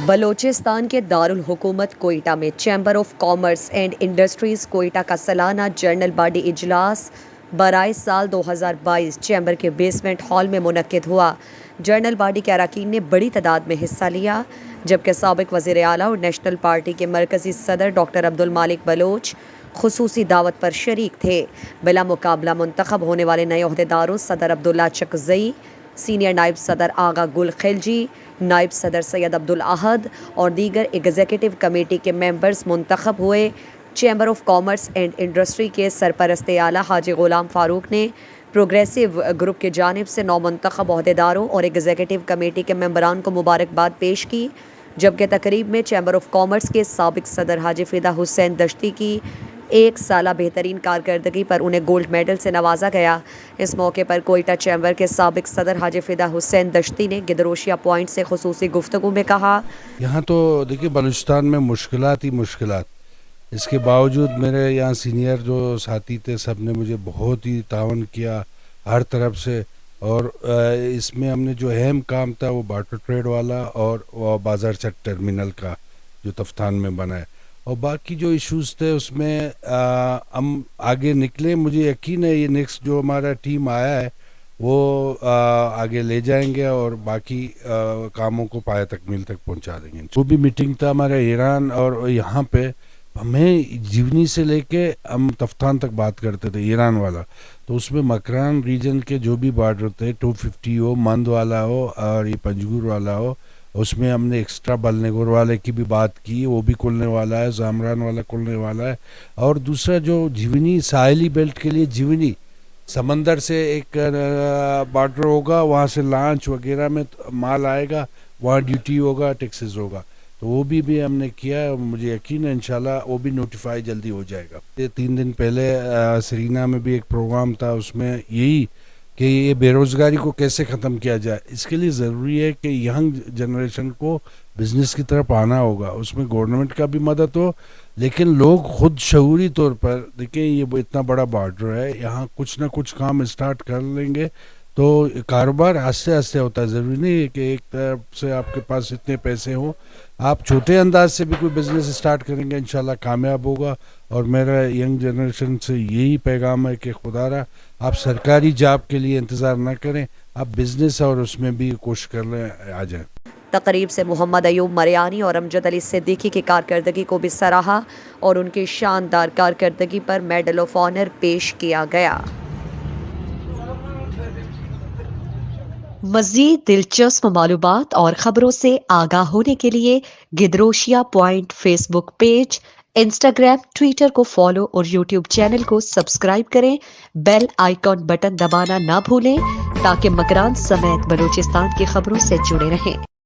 بلوچستان کے دارالحکومت کوئٹہ میں chamber of commerce and industries Quetta کا سالانہ جنرل باڈی اجلاس برائے سال 2022 چیمبر کے بیسمنٹ ہال میں منعقد ہوا۔ جنرل باڈی کے اراکین نے بڑی تعداد میں حصہ لیا، جبکہ سابق وزیر اعلیٰ اور نیشنل پارٹی کے مرکزی صدر ڈاکٹر عبدالمالک بلوچ خصوصی دعوت پر شریک تھے۔ بلا مقابلہ منتخب ہونے والے نئے عہدیداروں صدر عبداللہ چکزئی، سینئر نائب صدر آغا گل خلجی، نائب صدر سید عبدالاحد اور دیگر ایگزیکٹو کمیٹی کے ممبرز منتخب ہوئے۔ Chamber of commerce and industry کے سرپرست اعلیٰ حاجی غلام فاروق نے پروگریسو گروپ کی جانب سے نومنتخب عہدیداروں اور ایگزیکٹو کمیٹی کے ممبران کو مبارکباد پیش کی، جبکہ تقریب میں چیمبر آف کامرس کے سابق صدر حاجی فدا حسین دشتی کی ایک سالہ بہترین کارکردگی پر انہیں گولڈ میڈل سے نوازا گیا۔ اس موقع پر کوئٹہ چیمبر کے سابق صدر حاجی فدا حسین دشتی نے گدروشیا پوائنٹ سے خصوصی گفتگو میں کہا، یہاں تو دیکھیے بلوچستان میں مشکلات ہی مشکلات، اس کے باوجود میرے یہاں سینئر جو ساتھی تھے سب نے مجھے بہت ہی تعاون کیا ہر طرف سے، اور اس میں ہم نے جو اہم کام تھا وہ بارٹر ٹریڈ والا اور وہ بازار چک ٹرمینل کا جو تفتان میں بنا ہے، اور باقی جو ایشوز تھے اس میں ہم آگے نکلے۔ مجھے یقین ہے یہ نیکسٹ جو ہمارا ٹیم آیا ہے وہ آگے لے جائیں گے اور باقی کاموں کو پایہ تکمیل تک پہنچا دیں گے۔ جو بھی میٹنگ تھا ہمارا ایران اور یہاں پہ ہمیں جیونی سے لے کے ہم تفتان تک بات کرتے تھے ایران والا، تو اس میں مکران ریجن کے جو بھی بارڈر تھے 250 ہو، مند والا ہو اور یہ پنجگور والا ہو، اس میں ہم نے ایکسٹرا بلنگور والے کی بھی بات کی، وہ بھی کھلنے والا ہے، زامران والا کھلنے والا ہے، اور دوسرا جو جیونی ساحلی بیلٹ کے لیے جیونی سمندر سے ایک بارڈر ہوگا، وہاں سے لانچ وغیرہ میں مال آئے گا، وہاں ڈیوٹی ہوگا، ٹیکسز ہوگا، تو وہ بھی ہم نے کیا ہے۔ مجھے یقین ہے انشاءاللہ وہ بھی نوٹیفائی جلدی ہو جائے گا۔ 3 دن پہلے سرینا میں بھی ایک پروگرام تھا، اس میں یہی کہ یہ بے روزگاری کو کیسے ختم کیا جائے، اس کے لیے ضروری ہے کہ ینگ جنریشن کو بزنس کی طرف آنا ہوگا، اس میں گورنمنٹ کا بھی مدد ہو، لیکن لوگ خود شعوری طور پر دیکھیں یہ اتنا بڑا بارڈر ہے، یہاں کچھ نہ کچھ کام اسٹارٹ کر لیں گے تو کاروبار آہستہ آہستہ ہوتا ہے۔ ضروری نہیں ہے کہ ایک طرف سے آپ کے پاس اتنے پیسے ہوں، آپ چھوٹے انداز سے بھی کوئی بزنس اسٹارٹ کریں گے انشاءاللہ کامیاب ہوگا۔ اور میرا ینگ جنریشن سے یہی پیغام ہے کہ خدا را آپ سرکاری جاب کے لیے انتظار نہ کریں، آپ بزنس اور اس میں بھی کوشش کر لیں، آ جائیں۔ تقریب سے محمد ایوب مریانی اور امجد علی صدیقی کی کارکردگی کو بھی سراہا اور ان کی شاندار کارکردگی پر میڈل آف آنر پیش کیا گیا۔ مزید دلچسپ معلومات اور خبروں سے آگاہ ہونے کے لیے Gedrosia point Facebook page, Instagram, Twitter کو فالو اور یوٹیوب چینل کو سبسکرائب کریں۔ بیل آئیکن بٹن دبانا نہ بھولیں تاکہ مکران سمیت بلوچستان کی خبروں سے جڑے رہیں۔